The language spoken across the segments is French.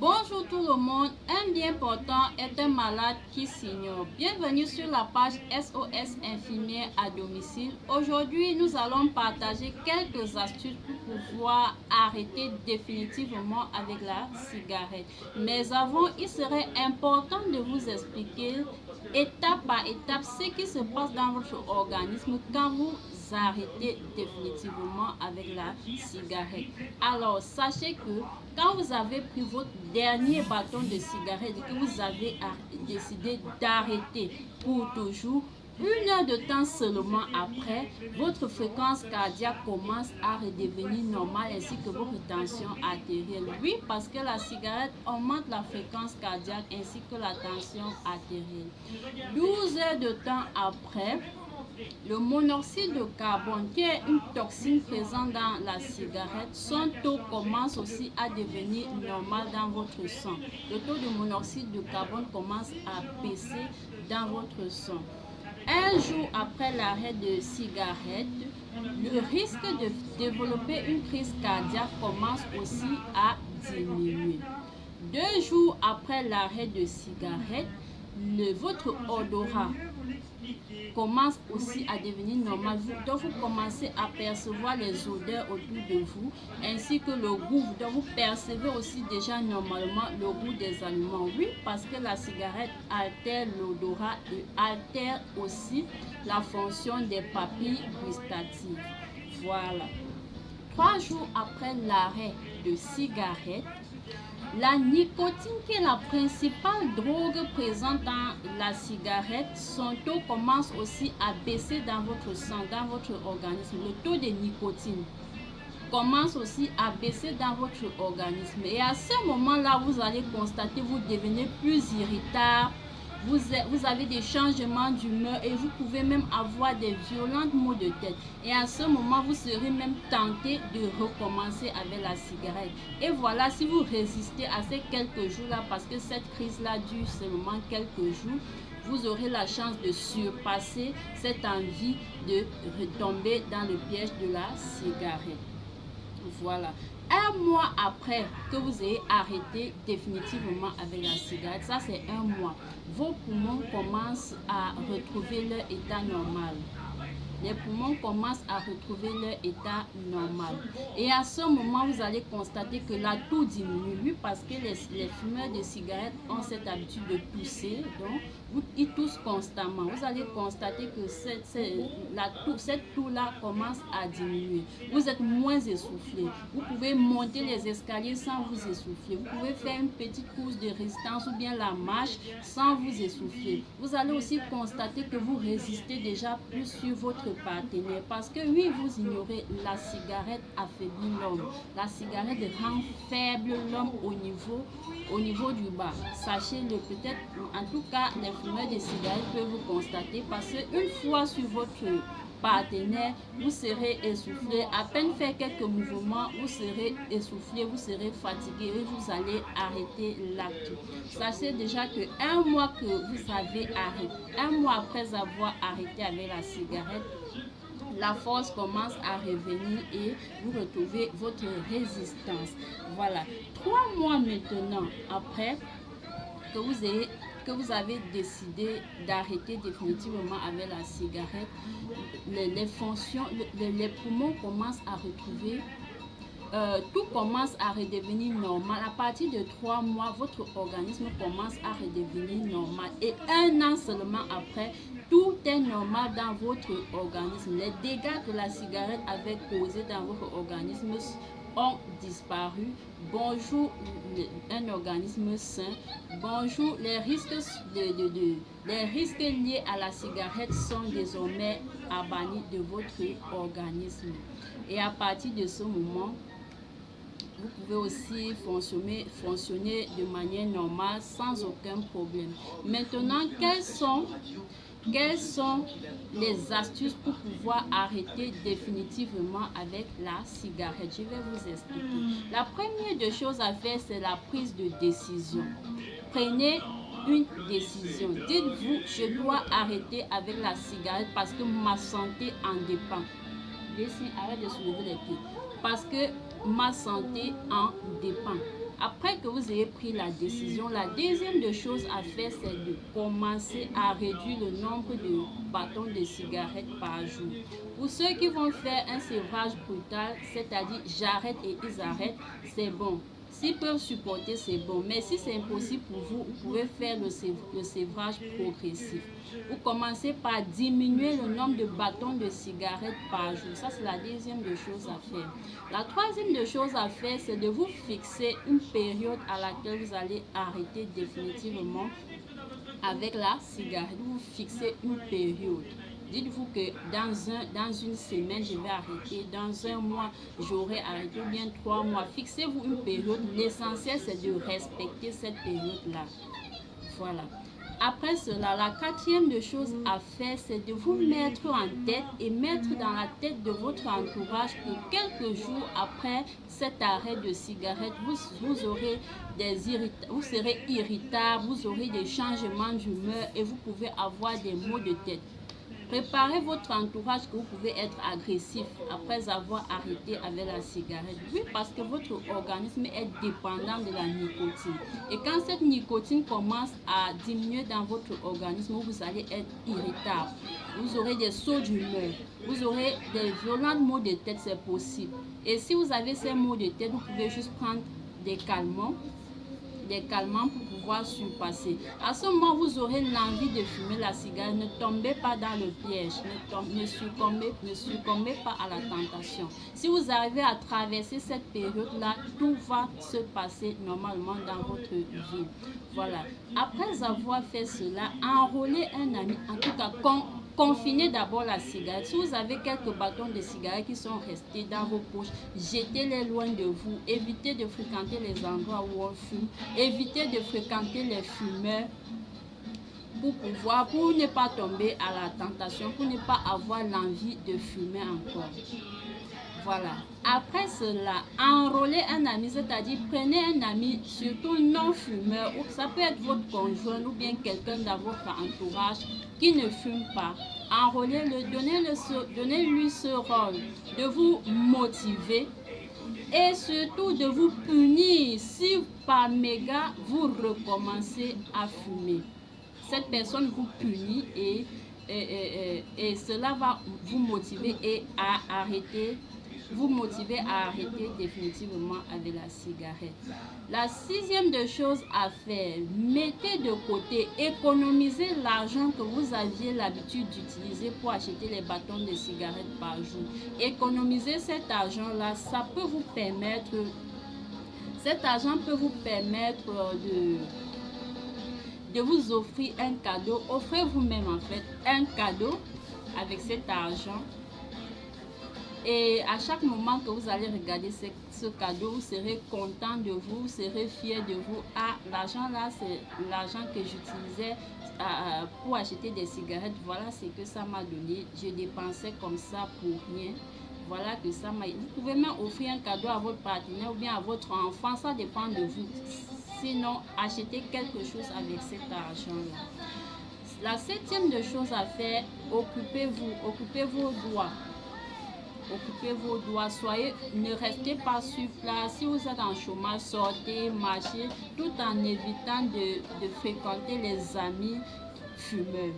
Bonjour tout le monde, un bien portant est un malade qui s'ignore. Bienvenue sur la page SOS infirmière à domicile. Aujourd'hui, nous allons partager quelques astuces pour pouvoir arrêter définitivement avec la cigarette. Mais avant, il serait important de vous expliquer étape par étape ce qui se passe dans votre organisme quand vous arrêtez définitivement avec la cigarette. Alors, sachez que quand vous avez pris votre dernier bâton de cigarette et que vous avez décidé d'arrêter pour toujours, 1 heure de temps seulement après, votre fréquence cardiaque commence à redevenir normale ainsi que votre tension artérielle. Oui, parce que la cigarette augmente la fréquence cardiaque ainsi que la tension artérielle. 12 heures de temps après, le monoxyde de carbone, qui est une toxine présente dans la cigarette, son taux commence aussi à devenir normal dans votre sang. Le taux de monoxyde de carbone commence à baisser dans votre sang. Un jour après l'arrêt de cigarette, le risque de développer une crise cardiaque commence aussi à diminuer. 2 jours après l'arrêt de cigarette, votre odorat commence aussi à devenir normal. Donc vous commencez à percevoir les odeurs autour de vous ainsi que le goût. Donc vous percevez aussi déjà normalement le goût des aliments. Oui, parce que la cigarette altère l'odorat et altère aussi la fonction des papilles gustatives. Voilà. 3 jours après l'arrêt de cigarette, la nicotine, qui est la principale drogue présente dans la cigarette, son taux commence aussi à baisser dans votre sang, dans votre organisme. Le taux de nicotine commence aussi à baisser dans votre organisme. Et à ce moment-là, vous allez constater, vous devenez plus irritable, vous avez des changements d'humeur et vous pouvez même avoir des violentes maux de tête. Et à ce moment, vous serez même tenté de recommencer avec la cigarette. Et voilà, si vous résistez à ces quelques jours-là, parce que cette crise-là dure seulement quelques jours, vous aurez la chance de surpasser cette envie de retomber dans le piège de la cigarette. Voilà. 1 mois après que vous ayez arrêté définitivement avec la cigarette, ça c'est 1 mois, vos poumons commencent à retrouver leur état normal. Les poumons commencent à retrouver leur état normal. Et à ce moment, vous allez constater que la toux diminue. Oui, parce que les fumeurs de cigarettes ont cette habitude de tousser. Donc, ils toussent constamment. Vous allez constater que cette toux-là commence à diminuer. Vous êtes moins essoufflé. Vous pouvez monter les escaliers sans vous essouffler. Vous pouvez faire une petite course de résistance ou bien la marche sans vous essouffler. Vous allez aussi constater que vous résistez déjà plus sur votre partenaire, parce que oui, vous ignorez, la cigarette affaiblit l'homme. La cigarette rend faible l'homme au niveau du bas. Sachez-le, peut-être, en tout cas, les fumeurs de cigarettes peuvent vous constater, parce qu'une fois sur votre partenaire, vous serez essoufflé. À peine faire quelques mouvements, vous serez essoufflé, vous serez fatigué et vous allez arrêter l'acte. Sachez déjà que 1 mois que vous avez arrêté, 1 mois après avoir arrêté avec la cigarette, la force commence à revenir et vous retrouvez votre résistance. Voilà. 3 mois maintenant après que vous avez décidé d'arrêter définitivement avec la cigarette, les poumons commencent à retrouver, tout commence à redevenir normal. À partir de 3 mois, votre organisme commence à redevenir normal. Et 1 an seulement après, tout est normal dans votre organisme. Les dégâts que la cigarette avait causés dans votre organisme ont disparu. Bonjour un organisme sain. Bonjour, les risques liés à la cigarette sont désormais abanis de votre organisme. Et à partir de ce moment, vous pouvez aussi fonctionner de manière normale sans aucun problème. Maintenant, quelles sont les astuces pour pouvoir arrêter définitivement avec la cigarette? Je vais vous expliquer. La première des choses à faire, c'est la prise de décision. Prenez une décision. Dites-vous, je dois arrêter avec la cigarette parce que ma santé en dépend. Arrête de soulever les pieds. Parce que ma santé en dépend. Après que vous ayez pris la décision, la deuxième des choses à faire, c'est de commencer à réduire le nombre de bâtons de cigarettes par jour. Pour ceux qui vont faire un sévrage brutal, c'est-à-dire j'arrête et ils arrêtent, c'est bon. S'ils peuvent supporter, c'est bon. Mais si c'est impossible pour vous, vous pouvez faire le sévrage progressif. Vous commencez par diminuer le nombre de bâtons de cigarettes par jour. Ça, c'est la deuxième des choses à faire. La troisième des choses à faire, c'est de vous fixer une période à laquelle vous allez arrêter définitivement avec la cigarette. Vous fixez une période. Dites-vous que dans une semaine, je vais arrêter. Dans un mois, j'aurai arrêté. Ou bien 3 mois. Fixez-vous une période. L'essentiel, c'est de respecter cette période-là. Voilà. Après cela, la quatrième des choses à faire, c'est de vous mettre en tête et mettre dans la tête de votre entourage que quelques jours après cet arrêt de cigarette, vous aurez vous serez irritable, vous aurez des changements d'humeur et vous pouvez avoir des maux de tête. Préparez votre entourage que vous pouvez être agressif après avoir arrêté avec la cigarette. Oui, parce que votre organisme est dépendant de la nicotine. Et quand cette nicotine commence à diminuer dans votre organisme, vous allez être irritable. Vous aurez des sauts d'humeur. Vous aurez des violents maux de tête, c'est possible. Et si vous avez ces maux de tête, vous pouvez juste prendre des calmants pour pouvoir surpasser. À ce moment, vous aurez l'envie de fumer la cigarette. Ne tombez pas dans le piège. Ne succombez pas à la tentation. Si vous arrivez à traverser cette période-là, tout va se passer normalement dans votre vie. Voilà. Après avoir fait cela, enrôlez un ami. En tout cas, confinez d'abord la cigarette. Si vous avez quelques bâtons de cigarette qui sont restés dans vos poches, jetez-les loin de vous. Évitez de fréquenter les endroits où on fume. Évitez de fréquenter les fumeurs pour ne pas tomber à la tentation, pour ne pas avoir l'envie de fumer encore. Voilà. Après cela, enrôlez un ami, c'est-à-dire prenez un ami, surtout non-fumeur, ou ça peut être votre conjoint ou bien quelqu'un dans votre entourage qui ne fume pas. Enrôlez-le, donnez-lui ce rôle de vous motiver et surtout de vous punir si par méga vous recommencez à fumer. Cette personne vous punit et cela va vous motiver à arrêter définitivement avec la cigarette. La sixième des choses à faire, mettez de côté, économisez l'argent que vous aviez l'habitude d'utiliser pour acheter les bâtons de cigarettes par jour. Économisez cet argent-là, cet argent peut vous permettre de vous offrir un cadeau. Offrez vous-même en fait un cadeau avec cet argent. Et à chaque moment que vous allez regarder ce cadeau, vous serez content de vous, vous serez fier de vous. Ah, l'argent là, c'est l'argent que j'utilisais pour acheter des cigarettes. Voilà ce que ça m'a donné. Je dépensais comme ça pour rien. Voilà que ça m'a... Vous pouvez même offrir un cadeau à votre partenaire ou bien à votre enfant. Ça dépend de vous. Sinon, achetez quelque chose avec cet argent-là. La septième des choses à faire, occupez vos doigts. Occupez vos doigts, ne restez pas sur place. Si vous êtes en chômage, sortez, marchez, tout en évitant de fréquenter les amis fumeurs.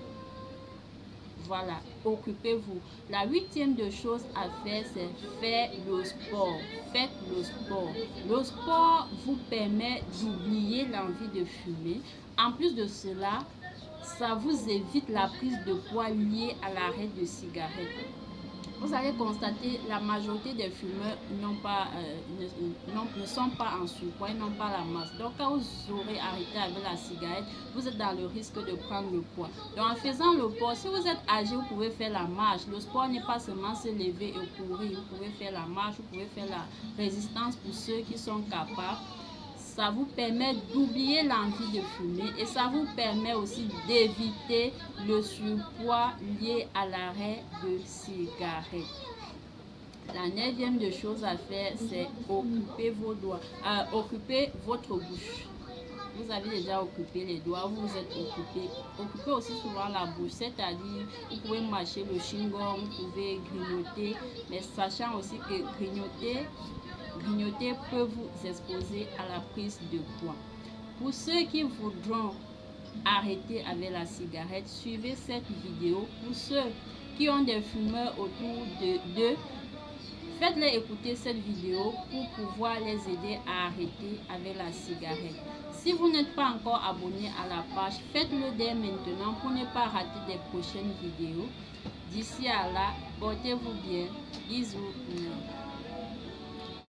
Voilà, occupez-vous. La huitième des choses à faire, c'est faire le sport. Faites le sport. Le sport vous permet d'oublier l'envie de fumer. En plus de cela, ça vous évite la prise de poids liée à l'arrêt de cigarette. Vous allez constater la majorité des fumeurs ne sont pas en surpoids, n'ont pas la masse. Donc quand vous aurez arrêté avec la cigarette, vous êtes dans le risque de prendre le poids. Donc en faisant le sport, si vous êtes âgé, vous pouvez faire la marche. Le sport n'est pas seulement se lever et courir. Vous pouvez faire la marche, vous pouvez faire la résistance pour ceux qui sont capables. Ça vous permet d'oublier l'envie de fumer et ça vous permet aussi d'éviter le surpoids lié à l'arrêt de cigarette. La neuvième des choses à faire, c'est occuper vos doigts, occuper votre bouche. Vous avez déjà occupé les doigts, vous vous êtes occupé. Occupez aussi souvent la bouche, c'est-à-dire vous pouvez mâcher le chewing-gum, vous pouvez grignoter, mais sachant aussi que grignoter grignoter peut vous exposer à la prise de poids. Pour ceux qui voudront arrêter avec la cigarette, suivez cette vidéo. Pour ceux qui ont des fumeurs autour d'eux, faites-les écouter cette vidéo pour pouvoir les aider à arrêter avec la cigarette. Si vous n'êtes pas encore abonné à la page, faites-le dès maintenant pour ne pas rater des prochaines vidéos. D'ici à là, portez-vous bien. Bisous.